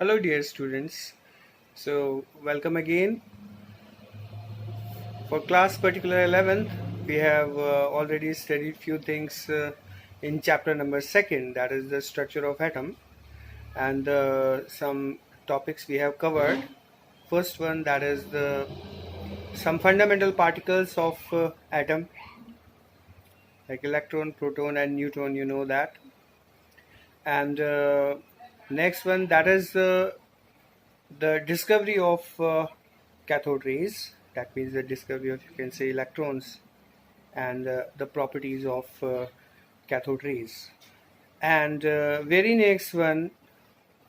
Hello, dear students. So, welcome again. For class particular 11th, we have already studied few things in chapter number second, that is the structure of atom, and some topics we have covered. First one, that is the some fundamental particles of atom, like electron, proton, and neutron. You know that. And next one, that is the discovery of cathode rays, that means the discovery of, you can say, electrons, and the properties of cathode rays. And very next one,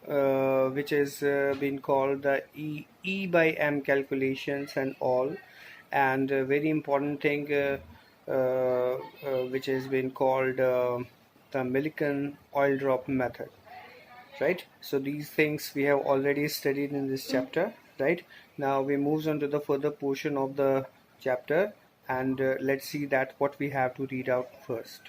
which is been called the E by M calculations and all, and a very important thing which has been called the Millikan oil drop method, right? So these things we have already studied in this chapter, right? Now we moves on to the further portion of the chapter, and let's see that what we have to read out first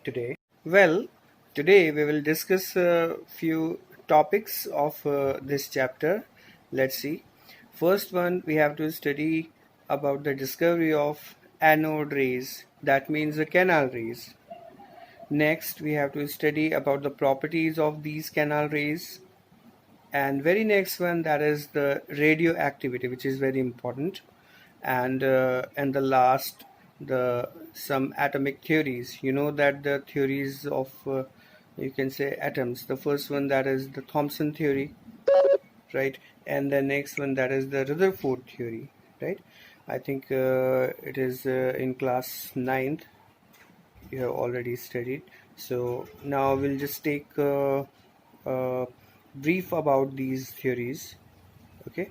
today. Well, today we will discuss a few topics of this chapter. Let's see. First one, we have to study about the discovery of anode rays, that means the canal rays. Next, we have to study about the properties of these canal rays. And very next one, that is the radioactivity, which is very important. And the last, the some atomic theories. You know that the theories of you can say atoms. The first one, that is the Thomson theory, right? And the next one, that is the Rutherford theory, right? I think it is in class 9th you have already studied. So now we'll just take a brief about these theories. Okay,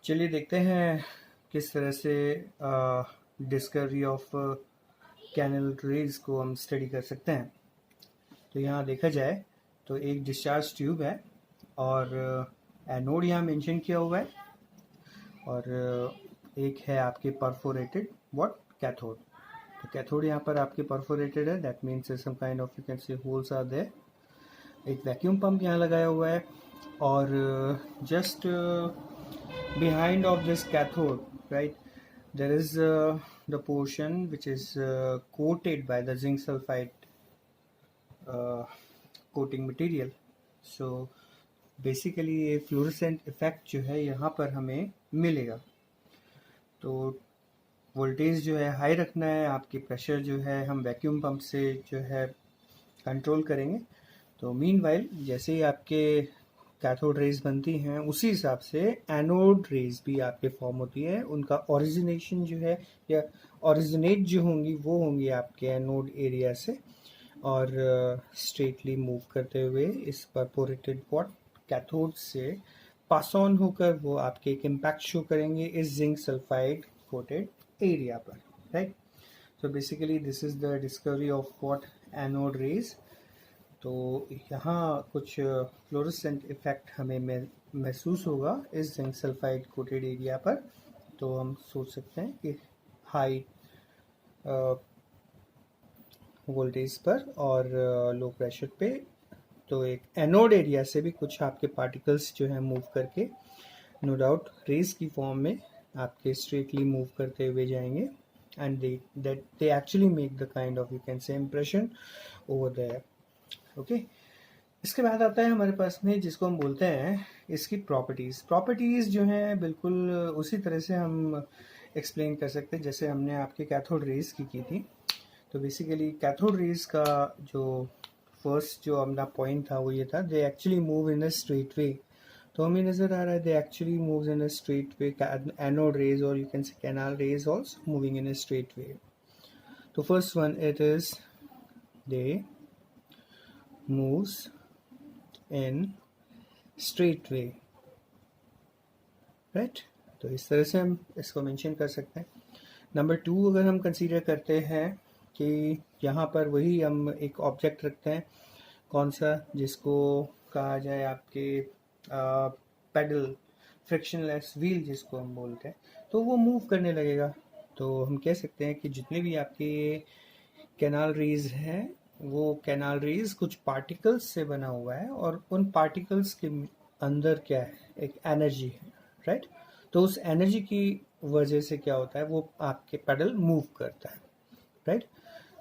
चलिए देखते हैं किस तरह से discovery of canal raise को हम study कर सकते हैं. तो यहाँ देखा जाए तो एक डिस्चार्ज ट्यूब है और एनोड यहाँ मेंशन किया हुआ है, और एक है आपके परफोरेटेड व्हाट कैथोड. तो कैथोड यहाँ पर आपके परफोरेटेड है, that means some kind of you can say holes are there. एक वैक्यूम पंप यहाँ लगाया हुआ है, और just behind of this cathode, right, there is the portion which is coated by the zinc sulfide coating material. So basically ये fluorescent effect जो है यहाँ पर हमें मिलेगा. तो वोल्टेज जो है हाई रखना है, आपकी प्रेशर जो है हम वैक्यूम पंप से जो है कंट्रोल करेंगे. तो मीनवाइल जैसे ही आपके कैथोड रेज बनती हैं, उसी हिसाब से एनोड रेज भी आपके फॉर्म होती है. उनका ओरिजिनेशन जो है या ओरिजिनेट जो होंगी वो होंगी आपके एनोड एरिया से, और स्ट्रेटली मूव करते हुए इस परफोरेटेड पॉट कैथोड से पास ऑन होकर वो आपके एक इम्पैक्ट शो करेंगे इस जिंक सल्फाइड कोटेड एरिया पर, right. So basically this is the discovery of what anode rays. तो यहाँ कुछ फ्लोरेसेंट इफेक्ट हमें महसूस होगा इस जिंक सल्फाइड कोटेड एरिया पर. तो हम सोच सकते हैं कि हाई वोल्टेज पर और लो प्रेशर पे तो एक एनोड एरिया से भी कुछ आपके पार्टिकल्स जो है मूव करके नो डाउट रेज की फॉर्म में आपके स्ट्रेटली मूव करते हुए जाएंगे, and they actually make the kind of you can say impression over there. Okay, इसके बाद आता है हमारे पास में जिसको हम बोलते हैं इसकी प्रॉपर्टीज़ जो हैं बिल्कुल उसी तरह से हम एक्सप्लेन कर सकते हैं जैसे हमने आपके कैथोड रेज की थी. तो बेसिकली कैथोड रेज का जो फर्स्ट जो अपना पॉइंट था वो ये था, they actually move in a straight way. तो हमें नज़र आ रहा है they actually move in a straight way. Anode rays और you can say canal rays also moving in a straight way. तो first one it is they moves in straight way, right. तो इस तरह से हम इसको मेंशन कर सकते हैं. नंबर 2 अगर हम कंसीडर करते हैं कि यहाँ पर वही हम एक ऑब्जेक्ट रखते हैं, कौन सा, जिसको कहा जाए आपके पेडल फ्रिक्शनलेस व्हील जिसको हम बोलते हैं, तो वो मूव करने लगेगा. तो हम कह सकते हैं कि जितने भी आपके कैनाल रेज हैं वो कैनाल रेज कुछ पार्टिकल्स से बना हुआ है और उन पार्टिकल्स के अंदर क्या है, एक एनर्जी है, राइट। तो उस एनर्जी की वजह से क्या होता है, वो आपके पेडल मूव करता है, राइट।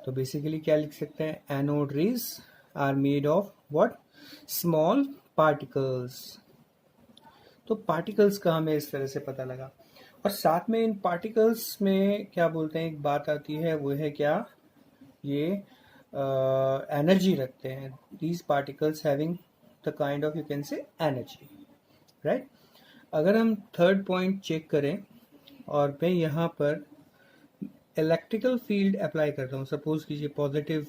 तो बेसिकली क्या लिख सकते हैं, anode rays are made of what, small particles. तो पार्टिकल्स का हमें इस तरह से पता लगा। और साथ में इन पार्टिकल्स में क्या बोलते हैं, एक बात आती है, वो है क्या, ये एनर्जी रखते हैं। These particles having the kind of, you can से, एनर्जी, राइट। अगर हम थर्ड पॉइंट चेक करें और मैं यहाँ पर इलेक्ट्रिकल फील्ड अप्लाई करता हूँ, सपोज कीजिए पॉजिटिव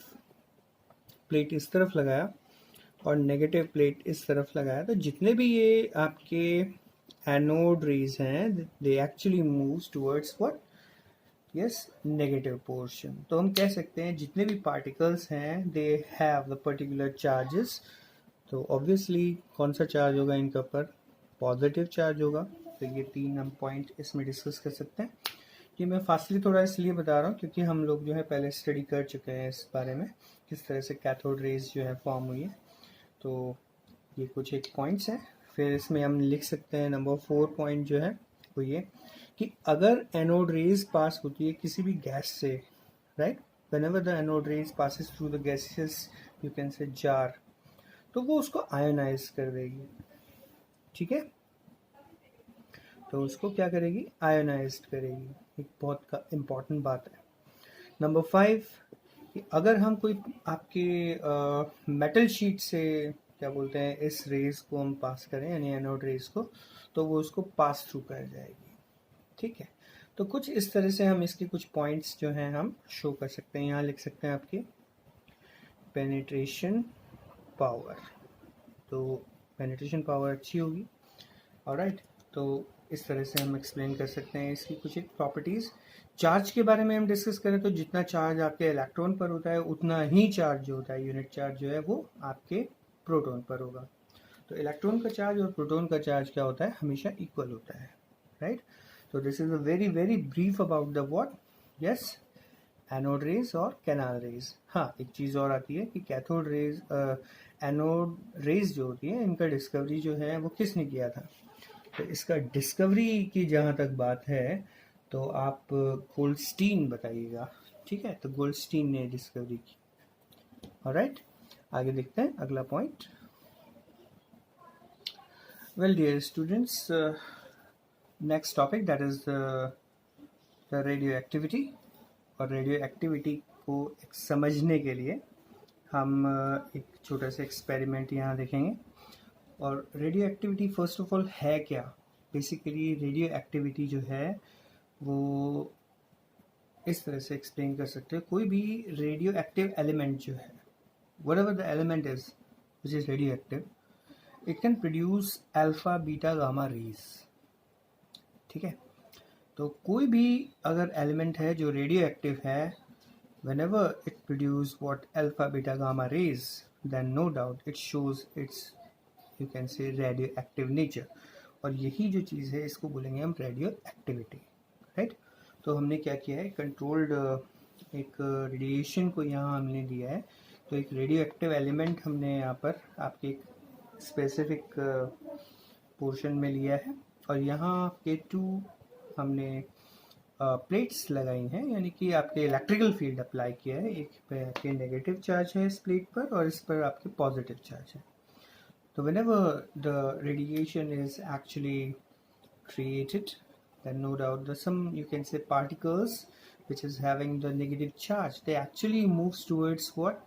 प्लेट इस तरफ लगाया और नेगेटिव प्लेट इस तरफ लगाया, तो जितने भी ये आपके एनोड रेज हैं, they actually moves towards what, yes, negative portion. तो हम कह सकते हैं जितने भी पार्टिकल्स हैं they have the particular charges. तो ऑब्वियसली कौन सा चार्ज होगा इनके ऊपर, पॉजिटिव चार्ज होगा। तो ये 3 हम पॉइंट इसमें डिस्कस कर सकते हैं। ये मैं फास्टली थोड़ा इसलिए बता रहा हूँ क्योंकि हम लोग जो है पहले स्टडी कर चुके हैं इस बारे में, किस तरह से कैथोड रेज जो है फॉर्म हुई है। तो ये कुछ एक पॉइंट्स हैं। फिर इसमें हम लिख सकते हैं नंबर 4 पॉइंट जो है वो ये कि अगर एनोड रेज पास होती है किसी भी गैस से, right, whenever the anode rays passes through the gases, you can से जार, तो वो उसको आयोनाइज कर देगी, ठीक है। तो उसको क्या करेगी, आयोनाइज करेगी। एक बहुत इंपॉर्टेंट बात है। नंबर 5 कि अगर हम कोई आपके मेटल शीट से क्या बोलते हैं, इस रेज को हम पास करें, यानी एनोड रेज को, तो वो उसको पास थ्रू कर जाएगी, ठीक है। तो कुछ इस तरह से हम इसके कुछ पॉइंट्स जो हैं हम शो कर सकते हैं। यहाँ लिख सकते हैं आपके पेनिट्रेशन पावर, तो पेनिट्रेशन पावर अच्छी होगी, ऑलराइट। तो इस तरह से हम एक्सप्लेन कर सकते हैं इसकी कुछ एक प्रॉपर्टीज़। चार्ज के बारे में हम डिस्कस करें तो जितना चार्ज आपके इलेक्ट्रॉन पर होता है उतना ही चार्ज जो होता है, यूनिट चार्ज जो है वो आपके प्रोटॉन पर होगा। तो इलेक्ट्रॉन का चार्ज और प्रोटॉन का चार्ज क्या होता है, हमेशा इक्वल होता है, राइट। तो this is a very very brief about the what, yes, anode rays और कैनाल रेज। हाँ, एक चीज़ और आती है कि कैथोड रेज, एनोड रेज जो होती है, इनका डिस्कवरी जो है वो किसने किया था। तो इसका डिस्कवरी की जहाँ तक बात है तो आप गोल्डस्टीन बताइएगा, ठीक है। तो गोल्डस्टीन ने डिस्कवरी की, ऑलराइट। आगे देखते हैं अगला point. Well dear students, next topic that is the radio activity. और रेडियो एक्टिविटी को समझने के लिए हम एक छोटा सा एक्सपेरिमेंट यहाँ देखेंगे। और radio activity first of all है क्या, बेसिकली रेडियो एक्टिविटी जो है वो इस तरह से एक्सप्लेन कर सकते हैं। कोई भी रेडियो एक्टिव एलिमेंट जो है, whatever the element is which is radioactive, it can produce alpha beta gamma rays, ठीक है। तो कोई भी अगर एलिमेंट है जो रेडियो एक्टिव है, whenever it produce what alpha beta gamma rays, then no doubt it shows its, you can say, radioactive nature। और यही जो चीज़ है इसको बोलेंगे हम रेडियो एक्टिविटी, राइट। तो हमने क्या किया है, कंट्रोल्ड एक रेडिएशन को यहाँ हमने दिया है। तो एक रेडियो एक्टिव एलिमेंट हमने यहाँ पर आपके एक स्पेसिफिक पोर्शन में लिया है और यहाँ आपके 2 हमने प्लेट्स लगाई हैं, यानी कि आपके इलेक्ट्रिकल फील्ड अप्लाई किया है। एक पे आपके नेगेटिव चार्ज है इस प्लेट पर और इस पर आपके पॉजिटिव चार्ज है। तो whenever the radiation is actually created, then no doubt the some, you can say, particles which is having the negative charge, they actually moves towards what,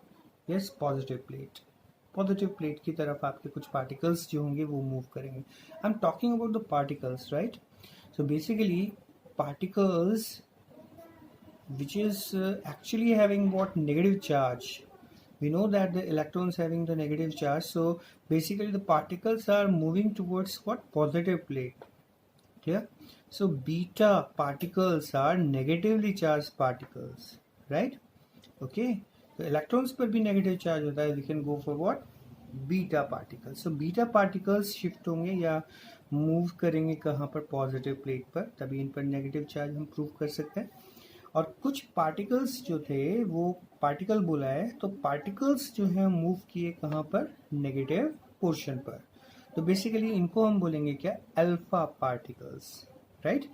yes, positive plate। Positive plate की तरफ आपके कुछ particles जो होंगे वो move करेंगे। I am talking about the particles, right. So basically particles which is actually having what, negative charge. We know that the electrons having the negative charge, so basically the particles are moving towards what, positive plate, clear। so beta particles are negatively charged particles, right, okay। तो electrons पर भी negative charge होता है, we can go for what, beta particles. So beta particles shift होंगे या move करेंगे कहाँ पर, पॉजिटिव प्लेट पर, तभी इन पर नेगेटिव चार्ज हम प्रूव कर सकते हैं। और कुछ पार्टिकल्स जो थे वो पार्टिकल बोला है तो पार्टिकल्स जो है मूव किए कहाँ पर, नेगेटिव पोर्शन पर। तो बेसिकली इनको हम बोलेंगे क्या, अल्फा पार्टिकल्स, राइट।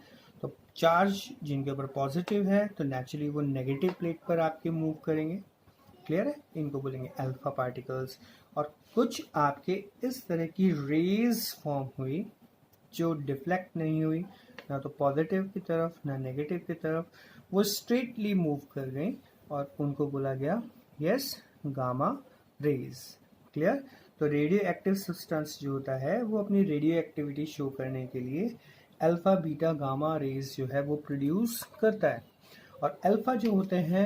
तो चार्ज जिनके ऊपर पॉजिटिव है तो नेचुरली वो नेगेटिव प्लेट पर आपके मूव करेंगे, क्लियर है, इनको बोलेंगे अल्फा पार्टिकल्स। और कुछ आपके इस तरह की रेज फॉर्म हुई जो डिफ्लेक्ट नहीं हुई, ना तो पॉजिटिव की तरफ ना नेगेटिव की तरफ, वो स्ट्रेटली मूव कर गई और उनको बोला गया यस गामा रेज, क्लियर। तो रेडियो एक्टिव सब्सटेंस जो होता है वो अपनी रेडियो एक्टिविटी शो करने के लिए अल्फा बीटा गामा रेज जो है वो प्रोड्यूस करता है। और अल्फा जो होते हैं,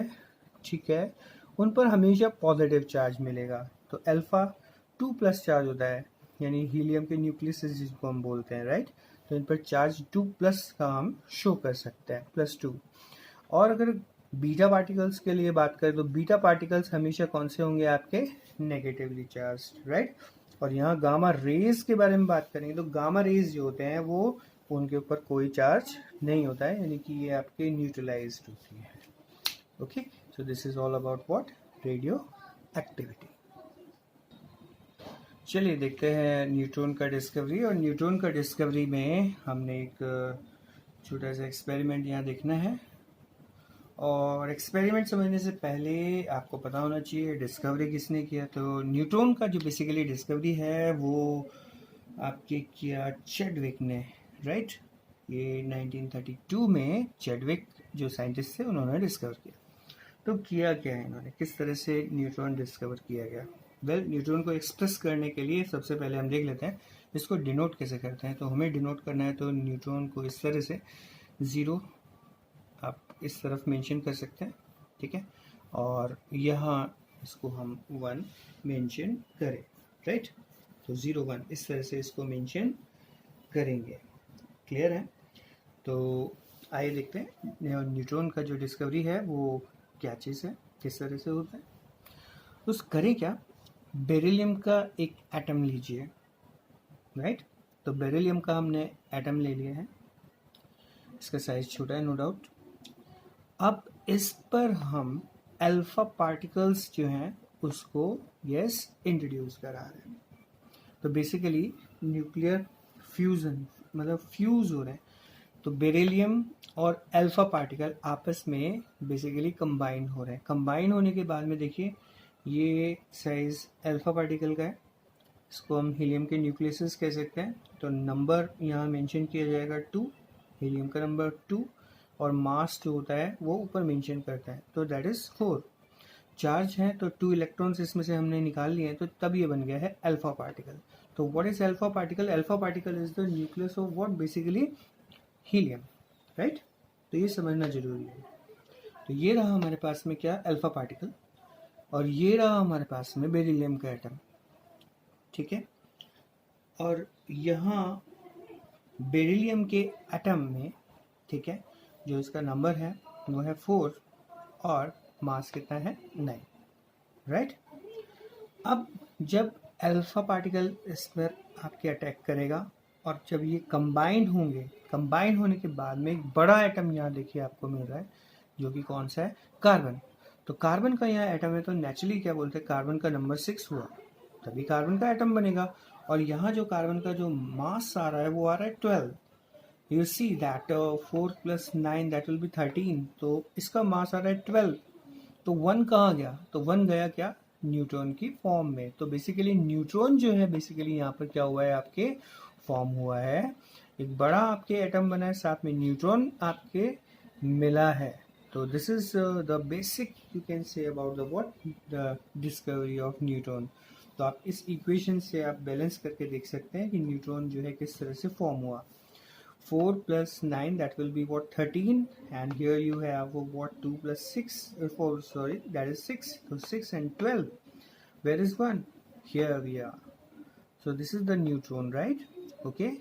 ठीक है, उन पर हमेशा पॉजिटिव चार्ज मिलेगा। तो अल्फा 2+ चार्ज होता है, यानी हीलियम के न्यूक्लियस जिसको हम बोलते हैं, राइट। तो इन पर चार्ज 2+ का हम शो कर सकते हैं, +2। और अगर बीटा पार्टिकल्स के लिए बात करें तो बीटा पार्टिकल्स हमेशा कौन से होंगे, आपके नेगेटिवली चार्ज, राइट। और यहाँ गामा रेज के बारे में बात करेंगे तो गामा रेज जो होते हैं वो उनके ऊपर कोई चार्ज नहीं होता है, यानी कि ये आपके न्यूट्रलाइज्ड होती है। Okay, so this is all about what, radio activity. चलिए देखते हैं न्यूट्रॉन का डिस्कवरी। और न्यूट्रॉन का डिस्कवरी में हमने एक छोटा सा एक्सपेरिमेंट यहाँ देखना है। और एक्सपेरिमेंट समझने से पहले आपको पता होना चाहिए डिस्कवरी किसने किया। तो न्यूट्रॉन का जो बेसिकली डिस्कवरी है वो आपके किया चैडविक ने, राइट। ये 1932 में चैडविक जो साइंटिस्ट थे उन्होंने डिस्कवर किया। तो किया क्या है इन्होंने, किस तरह से न्यूट्रॉन डिस्कवर किया गया। वेल, न्यूट्रॉन को एक्सप्रेस करने के लिए सबसे पहले हम देख लेते हैं इसको डिनोट कैसे करते हैं। तो हमें डिनोट करना है तो न्यूट्रॉन को इस तरह से 0 आप इस तरफ मेंशन कर सकते हैं, ठीक है। और यहाँ इसको हम 1 मेंशन करें, राइट। तो 0 1 इस तरह से इसको मेंशन करेंगे, क्लियर है। तो आइए देखते हैं न्यूट्रॉन का जो डिस्कवरी है वो क्या चीज़ है, किस तरह से होता है। उस करें क्या, बेरिलियम का एक एटम लीजिए, राइट। तो बेरिलियम का हमने एटम ले लिया है, इसका साइज छोटा है नो डाउट। अब इस पर हम अल्फा पार्टिकल्स जो हैं उसको यस इंट्रोड्यूस करा रहे हैं। तो बेसिकली न्यूक्लियर फ्यूजन, मतलब फ्यूज हो रहे हैं। तो बेरिलियम और अल्फा पार्टिकल आपस में बेसिकली कंबाइन हो रहे हैं। कंबाइन होने के बाद में देखिए ये साइज अल्फा पार्टिकल का है, इसको हम हीलियम के न्यूक्लियस कह सकते हैं। तो नंबर यहाँ मेंशन किया जाएगा 2, हीलियम का नंबर 2, और मास जो होता है वो ऊपर मेंशन करता है, तो दैट इज 4। चार्ज है तो 2 इलेक्ट्रॉन्स इसमें से हमने निकाल लिए हैं, तो तब ये बन गया है अल्फा पार्टिकल। तो what is alpha particle, alpha particle is the nucleus of what, basically helium, right. तो ये समझना जरूरी है। तो ये रहा हमारे पास में क्या, अल्फा पार्टिकल, और ये रहा हमारे पास में बेरिलियम का एटम, ठीक है। और यहाँ बेरिलियम के एटम में, ठीक है, जो इसका नंबर है वो है 4 और मास कितना है 9, राइट। अब जब अल्फा पार्टिकल इस पर आपके अटैक करेगा और जब ये कंबाइंड होंगे, कंबाइंड होने के बाद में एक बड़ा एटम यहाँ देखिए आपको मिल रहा है जो कि कौन सा है, कार्बन। तो कार्बन का यहाँ एटम है तो नेचुरली क्या बोलते हैं, कार्बन का नंबर 6 हुआ तभी कार्बन का एटम बनेगा। और यहाँ जो कार्बन का जो मास आ रहा है वो आ रहा है 12। You see that 4 + 9 that will be 13। तो इसका मास आ रहा है 12। तो 1 कहाँ गया, तो 1 गया क्या, न्यूट्रॉन की फॉर्म में। तो बेसिकली न्यूट्रॉन जो है बेसिकली यहाँ पर क्या हुआ है, आपके फॉर्म हुआ है, एक बड़ा आपके एटम बना है, साथ में न्यूट्रॉन आपके मिला है। तो this is the basic you can say about the what, the discovery of neutron. तो आप इस इक्वेशन से आप बैलेंस करके देख सकते हैं कि न्यूट्रॉन जो है किस तरह से फॉर्म हुआ। 4 + 9 that will be what, 13, and here you have what, 2 + 6 4, sorry, that is 6. So 6 and 12, where is 1, here we are. So this is the neutron, right? Okay,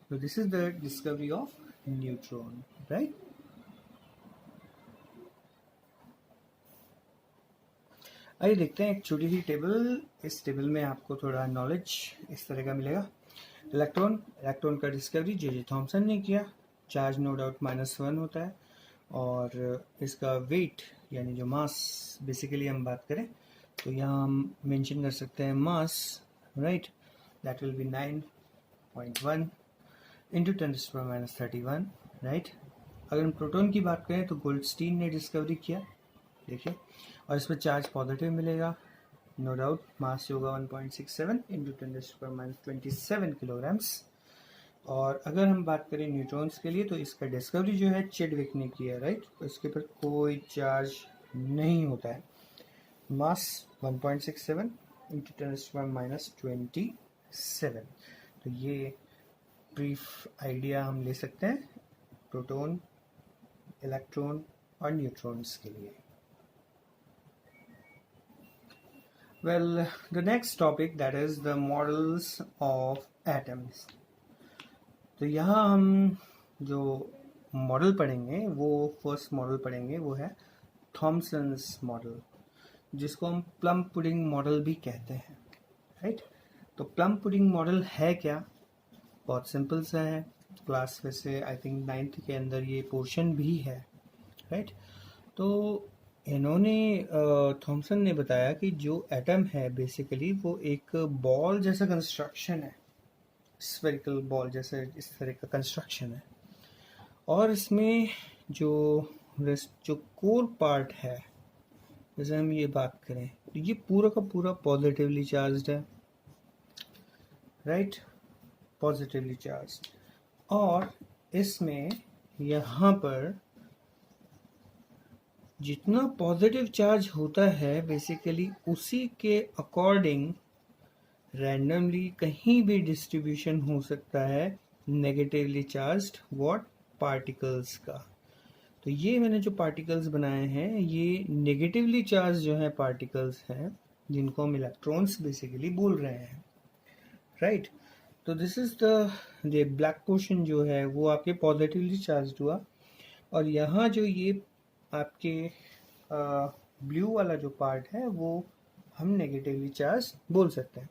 so this is the discovery of neutron, right? आइए देखते हैं एक छोटी सी table. इस table में आपको थोड़ा knowledge इस तरह का मिलेगा। इलेक्ट्रॉन का डिस्कवरी जे थॉमसन ने किया। चार्ज नो डाउट -1 होता है और इसका वेट यानी जो मास बेसिकली हम बात करें तो यहाँ हम मेंशन कर सकते हैं mass, right, that will be 9.1 into 10⁻31, right. अगर हम प्रोटॉन की बात करें तो गोल्डस्टीन ने डिस्कवरी किया, देखिए, और इस पर चार्ज पॉजिटिव मिलेगा, नो डाउट। मास होगा 1.67 इंटू 10⁻27 किलोग्राम्स। और अगर हम बात करें न्यूट्रॉन्स के लिए तो इसका डिस्कवरी जो है चेडविक ने किया, राइट। तो इसके पर कोई चार्ज नहीं होता है। मास 1.67 इंटू 10⁻27। तो ये ब्रीफ आइडिया हम ले सकते हैं प्रोटॉन, इलेक्ट्रॉन और न्यूट्रॉन्स के लिए। Well, the next topic, that is the models of atoms. तो यहाँ हम जो मॉडल पढ़ेंगे वो फर्स्ट मॉडल पढ़ेंगे वो है थॉमसन्स मॉडल, जिसको हम प्लम पुडिंग मॉडल भी कहते हैं, राइट। तो प्लम पुडिंग मॉडल है क्या? बहुत सिंपल सा है। क्लास वैसे आई थिंक 9th के अंदर ये पोर्शन भी है, राइट। तो इन्होंने थॉमसन ने बताया कि जो एटम है बेसिकली वो एक बॉल जैसा कंस्ट्रक्शन है, स्फेरिकल बॉल जैसे इस तरह का कंस्ट्रक्शन है, और इसमें जो कोर पार्ट है, जैसे हम ये बात करें तो ये पूरा का पूरा पॉजिटिवली चार्ज्ड है, राइट, पॉजिटिवली चार्ज्ड। और इसमें यहाँ पर जितना पॉजिटिव चार्ज होता है बेसिकली उसी के अकॉर्डिंग रैंडमली कहीं भी डिस्ट्रीब्यूशन हो सकता है नेगेटिवली चार्ज्ड व्हाट पार्टिकल्स का। तो ये मैंने जो पार्टिकल्स बनाए हैं ये नेगेटिवली चार्ज जो है पार्टिकल्स हैं, जिनको हम इलेक्ट्रॉन्स बेसिकली बोल रहे हैं, राइट। तो this is the black portion जो है वो आपके पॉजिटिवली चार्ज हुआ, और यहाँ जो ये आपके ब्लू वाला जो पार्ट है वो हम नेगेटिवली चार्ज बोल सकते हैं।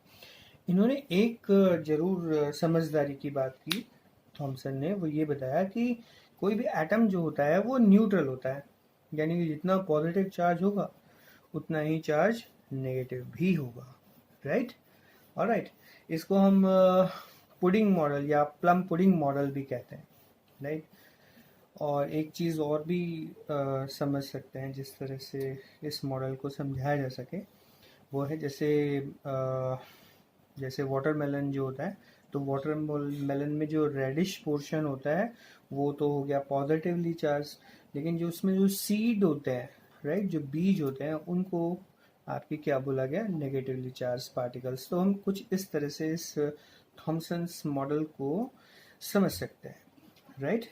इन्होंने एक जरूर समझदारी की बात की थॉमसन ने, वो ये बताया कि कोई भी एटम जो होता है वो न्यूट्रल होता है, यानी कि जितना पॉजिटिव चार्ज होगा उतना ही चार्ज नेगेटिव भी होगा, राइट। ऑलराइट, इसको हम पुडिंग मॉडल या प्लम पुडिंग मॉडल भी कहते हैं, राइट। और एक चीज़ और भी समझ सकते हैं जिस तरह से इस मॉडल को समझाया जा सके, वो है जैसे वाटरमेलन जो होता है, तो वाटरमेलन में जो रेडिश पोर्शन होता है वो तो हो गया पॉजिटिवली चार्ज, लेकिन जो उसमें जो सीड होते हैं, राइट, जो बीज होते हैं, उनको आपके क्या बोला गया, नेगेटिवली चार्ज पार्टिकल्स। तो हम कुछ इस तरह से इस थॉमसन्स मॉडल को समझ सकते हैं, right.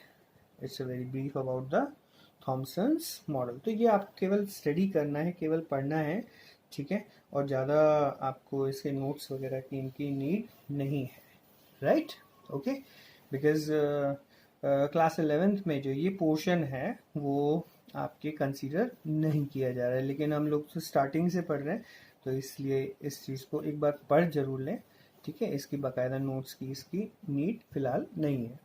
It's a very brief about the Thomson's model. तो ये आप केवल स्टडी करना है, केवल पढ़ना है, ठीक है, और ज़्यादा आपको इसके नोट्स वगैरह की इनकी नीड नहीं है, right, okay. Because class 11th में जो ये पोर्शन है वो आपके कंसीडर नहीं किया जा रहा है, लेकिन हम लोग तो स्टार्टिंग से पढ़ रहे हैं, तो इसलिए इस चीज़ को एक बार पढ़ जरूर लें, ठीक है। इसकी बाकायदा नोट्स की इसकी नीड फिलहाल नहीं है।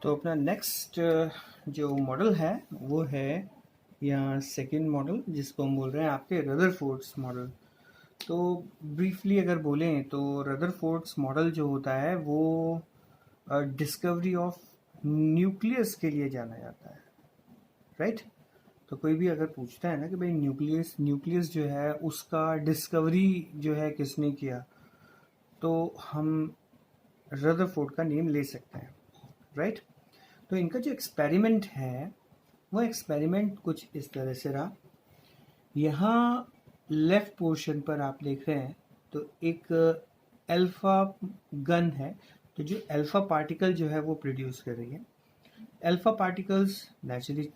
तो अपना नेक्स्ट जो मॉडल है वो है यहाँ सेकेंड मॉडल, जिसको हम बोल रहे हैं आपके रदरफोर्ड्स मॉडल। तो ब्रीफली अगर बोलें तो रदरफोर्ड्स मॉडल जो होता है वो डिस्कवरी ऑफ न्यूक्लियस के लिए जाना जाता है, राइट। तो कोई भी अगर पूछता है ना कि भाई न्यूक्लियस जो है उसका डिस्कवरी जो है किसने किया, तो हम रदरफोर्ड का नेम ले सकते हैं, राइट। तो इनका जो एक्सपेरिमेंट है वो एक्सपेरिमेंट कुछ इस तरह से रहा। यहाँ लेफ्ट पोर्शन पर आप देख रहे हैं तो एक अल्फा गन है, तो जो अल्फा पार्टिकल जो है वो प्रोड्यूस कर रही है। अल्फा पार्टिकल्स नेचुरली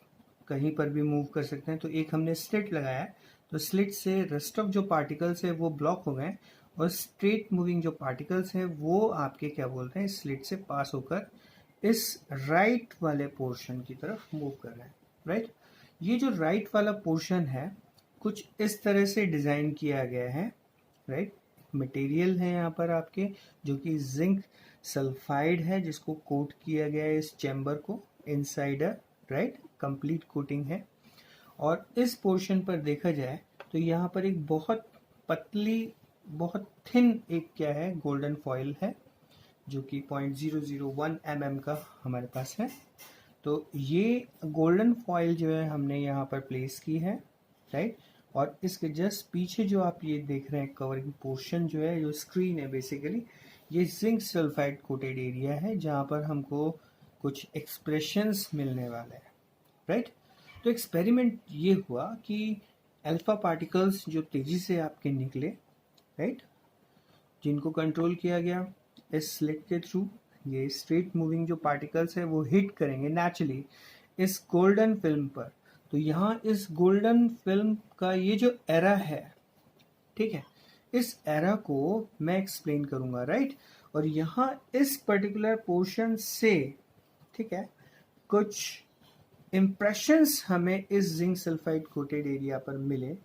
कहीं पर भी मूव कर सकते हैं, तो एक हमने स्लिट लगाया है, तो स्लिट से रेस्ट ऑफ जो पार्टिकल्स है वो ब्लॉक हो गए, और स्ट्रेट मूविंग जो पार्टिकल्स हैं वो आपके क्या बोलते हैं, स्लिट से पास होकर इस राइट वाले पोर्शन की तरफ मूव कर रहे हैं, राइट। ये जो राइट वाला पोर्शन है कुछ इस तरह से डिज़ाइन किया गया है, राइट। मटेरियल है यहाँ पर आपके, जो कि जिंक सल्फाइड है, जिसको कोट किया गया है इस चैम्बर को इनसाइड, राइट, कंप्लीट कोटिंग है। और इस पोर्शन पर देखा जाए तो यहाँ पर एक बहुत पतली, बहुत थिन एक क्या है, गोल्डन फॉइल है, जो कि 0.001 mm का हमारे पास है। तो ये गोल्डन फॉइल जो है हमने यहाँ पर प्लेस की है, राइट। और इसके जस्ट पीछे जो आप ये देख रहे हैं कवरिंग पोर्शन जो है, जो स्क्रीन है बेसिकली, ये जिंक सल्फाइड कोटेड एरिया है, जहाँ पर हमको कुछ एक्सप्रेशंस मिलने वाले हैं, राइट। तो एक्सपेरिमेंट ये हुआ कि अल्फा पार्टिकल्स जो तेजी से आपके निकले, राइट, जिनको कंट्रोल किया गया इस स्लिट के थ्रू, ये स्ट्रेट मूविंग जो पार्टिकल्स है वो हिट करेंगे नेचुरली इस गोल्डन फिल्म पर। तो यहाँ इस गोल्डन फिल्म का ये जो एरा है, ठीक है, इस एरा को मैं एक्सप्लेन करूंगा, राइट। और यहाँ इस पर्टिकुलर पोर्शन से, ठीक है, कुछ इम्प्रेशंस हमें इस जिंक सल्फाइड कोटेड एरिया पर मिले,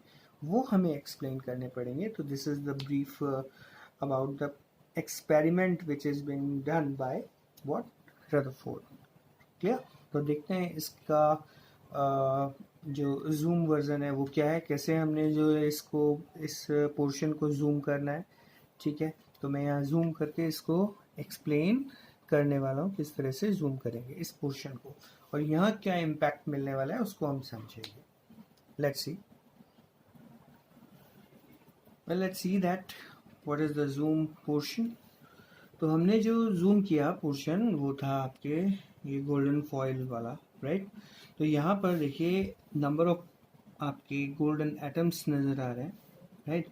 वो हमें एक्सप्लेन करने पड़ेंगे। तो this is the brief about the experiment which is being done by what Rutherford, clear. तो देखते हैं इसका जो जूम वर्जन है वो क्या है, कैसे हमने जो इसको इस पोर्शन को जूम करना है, ठीक है। तो मैं यहाँ जूम करके इसको एक्सप्लेन करने वाला हूँ किस तरह से जूम करेंगे इस पोर्शन को, और यहाँ क्या इम्पैक्ट मिलने वाला है उसको हम समझेंगे। Let's see, well let's see that what is the zoom portion। तो हमने जो जूम किया पोर्शन वो था आपके ये गोल्डन फॉइल वाला, राइट। तो यहाँ पर देखिए नंबर ऑफ आपके गोल्डन एटम्स नजर आ रहे हैं, राइट,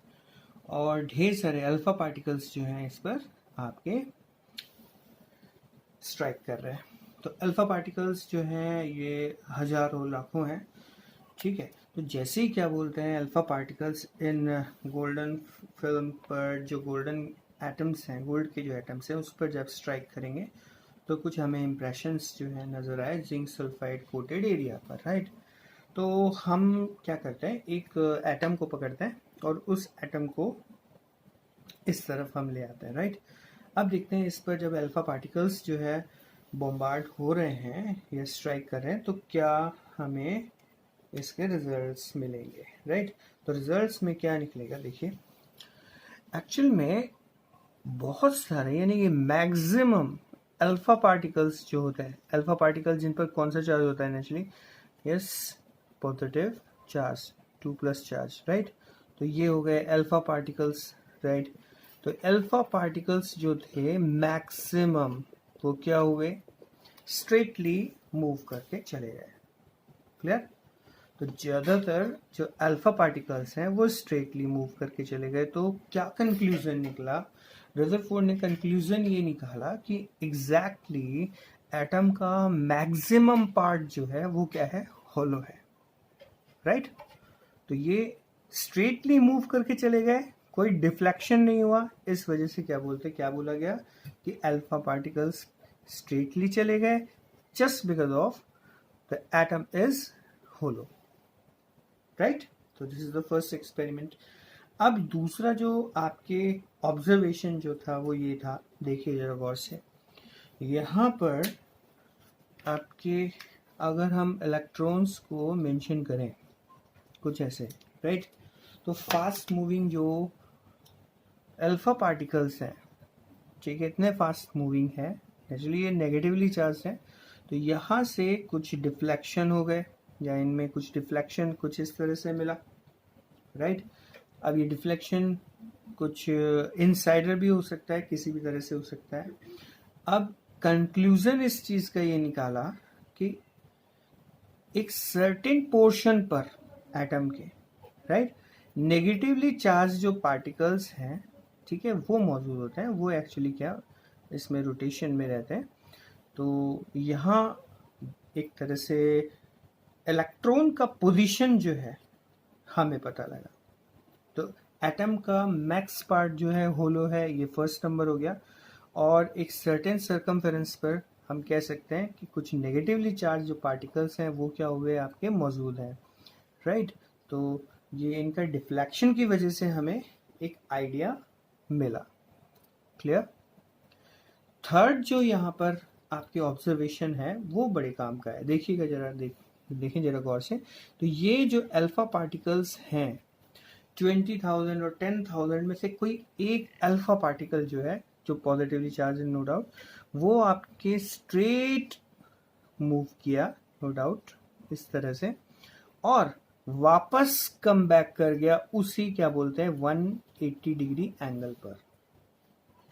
और ढेर सारे अल्फा पार्टिकल्स जो हैं इस पर आपके स्ट्राइक कर रहे हैं। तो अल्फा पार्टिकल्स जो हैं ये हजारों लाखों हैं, ठीक है। तो जैसे ही क्या बोलते हैं alpha particles in golden film पर, जो गोल्डन एटम्स हैं, गोल्ड के जो एटम्स हैं उस पर जब स्ट्राइक करेंगे तो कुछ हमें इम्प्रेशंस जो है नज़र आए जिंक सल्फाइड कोटेड एरिया पर, राइट। तो हम क्या करते हैं, एक एटम को पकड़ते हैं और उस एटम को इस तरफ हम ले आते हैं, राइट। अब देखते हैं इस पर जब अल्फा पार्टिकल्स जो है बॉम्बार्ड हो रहे हैं या स्ट्राइक कर रहे हैं तो क्या हमें इसके रिजल्ट्स मिलेंगे, राइट। तो रिजल्ट्स में क्या निकलेगा, देखिए एक्चुअल में बहुत सारे यानी कि मैक्सिमम अल्फा पार्टिकल्स जो होते हैं, अल्फा पार्टिकल्स जिन पर कौन सा चार्ज होता है naturally, yes, positive charge, 2+ charge, right. तो ये हो गए अल्फा पार्टिकल्स, राइट। तो अल्फा पार्टिकल्स जो थे मैक्सिमम वो क्या हुए, स्ट्रेटली मूव करके चले गए, क्लियर। तो ज़्यादातर जो अल्फा पार्टिकल्स हैं वो स्ट्रेटली मूव करके चले गए। तो क्या कंक्लूजन निकला, रदरफोर्ड ने कंक्लूजन ये निकाला कि एग्जैक्टली एटम का मैक्सिमम पार्ट जो है वो क्या है, हॉलो है, राइट। तो ये स्ट्रेटली मूव करके चले गए, कोई डिफ्लेक्शन नहीं हुआ, इस वजह से क्या बोला गया कि अल्फा पार्टिकल्स स्ट्रेटली चले गए just because of the atom is hollow, right. तो this is the first experiment. अब दूसरा जो आपके ऑब्जर्वेशन जो था वो ये था, देखिए जरा गौर से, यहाँ पर आपके अगर हम इलेक्ट्रॉन्स को मेंशन करें कुछ ऐसे, राइट, तो फास्ट मूविंग जो अल्फा पार्टिकल्स हैं, ठीक है, इतने फास्ट मूविंग है, एक्चुअली ये नेगेटिवली चार्ज है, तो यहाँ से कुछ डिफ्लेक्शन हो गए या इनमें कुछ डिफ्लेक्शन कुछ इस तरह से मिला, राइट। अब ये डिफ्लेक्शन कुछ इनसाइडर भी हो सकता है, किसी भी तरह से हो सकता है। अब कंक्लूजन इस चीज का ये निकाला कि एक सर्टेन पोर्शन पर एटम के, राइट, नेगेटिवली चार्ज जो पार्टिकल्स हैं, ठीक है, वो मौजूद होते हैं, वो एक्चुअली क्या इसमें रोटेशन में रहते हैं। तो यहाँ एक तरह से इलेक्ट्रॉन का पोजीशन जो है हमें पता लगा। तो एटम का मैक्स पार्ट जो है होलो है, ये फर्स्ट नंबर हो गया। और एक सर्टेन सर्कमफेरेंस पर हम कह सकते हैं कि कुछ नेगेटिवली चार्ज जो पार्टिकल्स हैं वो क्या हुए आपके मौजूद हैं, राइट। तो ये इनका डिफ्लेक्शन की वजह से हमें एक आइडिया मिला। क्लियर। थर्ड जो यहाँ पर आपके ऑब्जर्वेशन है वो बड़े काम का है, देखिएगा जरा, देखें जरा गौर से। तो ये जो अल्फा पार्टिकल्स हैं 20,000 और 10,000 में से कोई एक अल्फा पार्टिकल जो है, जो पॉजिटिवली चार्ज नो डाउट, वो आपके स्ट्रेट मूव किया नो डाउट इस तरह से, और वापस कम बैक कर गया उसी क्या बोलते हैं 180 डिग्री एंगल पर,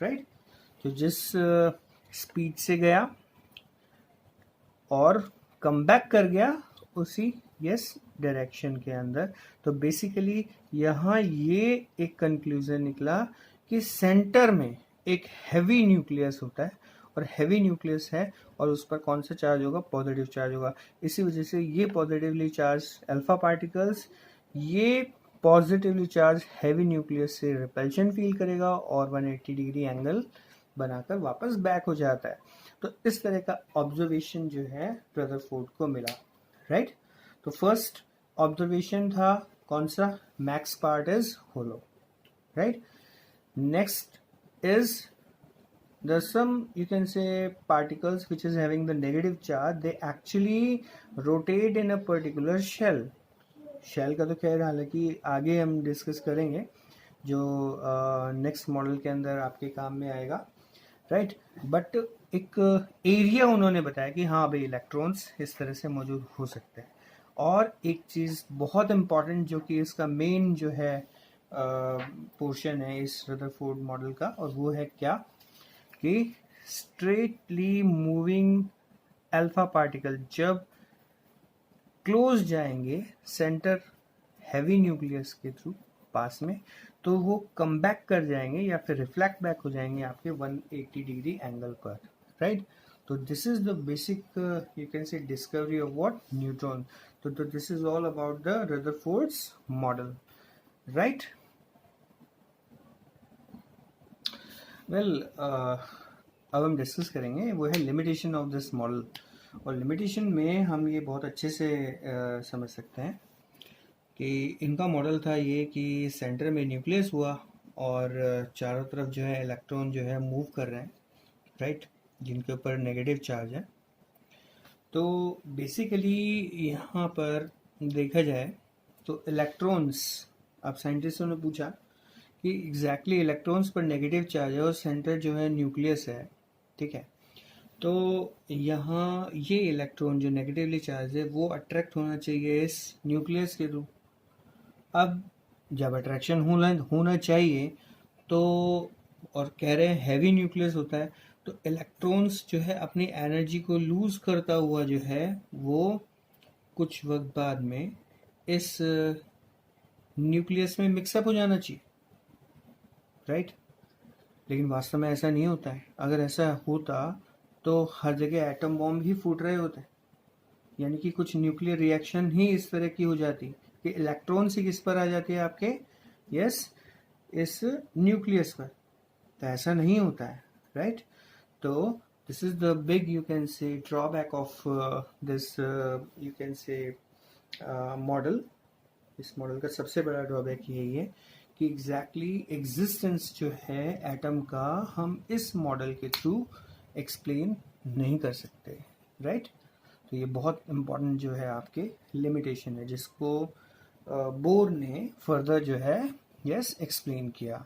राइट। तो जिस स्पीड से गया और कम बैक कर गया उसी यस डायरेक्शन के अंदर। तो बेसिकली यहाँ ये एक कंक्लूजन निकला कि सेंटर में एक हैवी न्यूक्लियस होता है, और हैवी न्यूक्लियस है और उस पर कौन सा चार्ज होगा, पॉजिटिव चार्ज होगा। इसी वजह से ये पॉजिटिवली चार्ज अल्फा पार्टिकल्स ये पॉजिटिवली चार्ज हैवी न्यूक्लियस से रिपल्शन फील करेगा और 180 डिग्री एंगल बनाकर वापस बैक हो जाता है। तो इस तरह का ऑब्जर्वेशन जो है रदरफोर्ड को मिला, राइट। तो फर्स्ट ऑब्जर्वेशन था कौन सा, max part is hollow, right. Next is the some you can say particles which is having the negative charge, they actually rotate in a particular shell का तो खैर हालांकि आगे हम डिस्कस करेंगे जो नेक्स्ट मॉडल के अंदर आपके काम में आएगा, राइट। बट एक एरिया उन्होंने बताया कि हाँ भाई इलेक्ट्रॉन्स इस तरह से मौजूद हो सकते हैं। और एक चीज़ बहुत इम्पॉर्टेंट जो कि इसका मेन जो है पोर्शन है इस रदरफोर्ड मॉडल का, और वो है क्या कि स्ट्रेटली मूविंग अल्फा पार्टिकल जब क्लोज जाएंगे सेंटर हैवी न्यूक्लियस के थ्रू पास में, तो वो कम बैक कर जाएंगे या फिर रिफ्लेक्ट बैक हो जाएंगे आपके 180 डिग्री एंगल पर, राइट। तो this is the basic you can say discovery of what neutron. तो this is all about the Rutherford's model, right. Well अब हम डिस्कस करेंगे वो है लिमिटेशन ऑफ दिस मॉडल। और लिमिटेशन में हम ये बहुत अच्छे से समझ सकते हैं कि इनका मॉडल था ये कि सेंटर में न्यूक्लियस हुआ और चारों तरफ जो है इलेक्ट्रॉन जो है मूव कर रहे हैं, राइट, जिनके ऊपर नेगेटिव चार्ज है। तो बेसिकली यहाँ पर देखा जाए तो इलेक्ट्रॉन्स, अब साइंटिस्टों ने पूछा कि एग्जैक्टली इलेक्ट्रॉन्स पर नेगेटिव चार्ज है और सेंटर जो है न्यूक्लियस है, ठीक है। तो यहाँ ये इलेक्ट्रॉन जो नेगेटिवली चार्ज है वो अट्रैक्ट होना चाहिए इस न्यूक्लियस के थ्रू। अब जब अट्रैक्शन होना चाहिए तो, और कह रहे हैं हैवी न्यूक्लियस होता है, तो इलेक्ट्रॉन्स जो है अपनी एनर्जी को लूज करता हुआ जो है वो कुछ वक्त बाद में इस न्यूक्लियस में मिक्सअप हो जाना चाहिए, राइट। लेकिन वास्तव में ऐसा नहीं होता है। अगर ऐसा होता तो हर जगह एटम बॉम्ब ही फूट रहे होते, यानी कि कुछ न्यूक्लियर रिएक्शन ही इस तरह की हो जाती कि इलेक्ट्रॉन से किस पर आ जाते हैं आपके, यस, इस न्यूक्लियस पर। तो ऐसा नहीं होता है, राइट। तो this is the big you can से drawback of this you can से मॉडल। इस मॉडल का सबसे बड़ा ड्रॉबैक यही है कि एग्जैक्टली एग्जिस्टेंस जो है एटम का हम इस मॉडल के थ्रू एक्सप्लेन नहीं कर सकते, राइट। तो ये बहुत इम्पोर्टेंट जो है आपके लिमिटेशन है जिसको बोर ने फर्दर जो है यस एक्सप्लेन किया।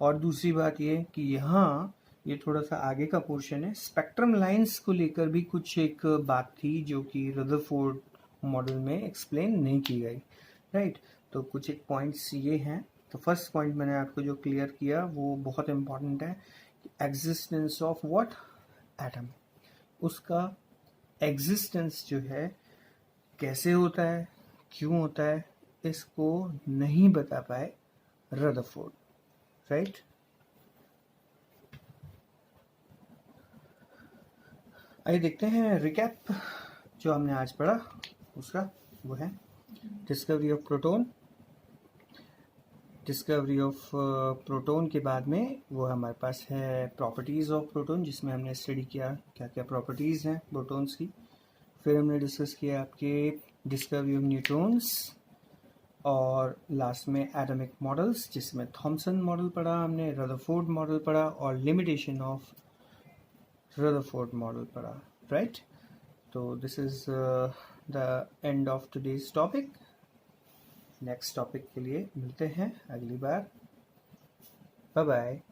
और दूसरी बात ये कि यहाँ ये थोड़ा सा आगे का पोर्शन है, स्पेक्ट्रम लाइंस को लेकर भी कुछ एक बात थी जो कि रदरफोर्ड मॉडल में एक्सप्लेन नहीं की गई, राइट। तो कुछ एक पॉइंट्स ये हैं। तो फर्स्ट पॉइंट मैंने आपको जो क्लियर किया वो बहुत इम्पॉर्टेंट है, एग्जिस्टेंस ऑफ व्हाट, एटम। उसका एग्जिस्टेंस जो है कैसे होता है, क्यों होता है, इसको नहीं बता पाए रदरफोर्ड, राइट। आइए देखते हैं रिकैप जो हमने आज पढ़ा उसका। वो है discovery of proton. Discovery of proton के बाद में वो हमारे पास है प्रॉपर्टीज़ ऑफ प्रोटॉन, जिसमें हमने स्टडी किया क्या क्या प्रॉपर्टीज़ हैं प्रोटॉन्स की। फिर हमने डिस्कस किया आपके डिस्कवरी ऑफ न्यूट्रॉन्स, और लास्ट में एटॉमिक मॉडल्स, जिसमें थॉमसन मॉडल पढ़ा हमने, रदरफोर्ड मॉडल पढ़ा और लिमिटेशन ऑफ रदरफोर्ड मॉडल पढ़ा, राइट। तो this is the end of today's topic. Next topic के लिए मिलते हैं अगली बार। Bye bye.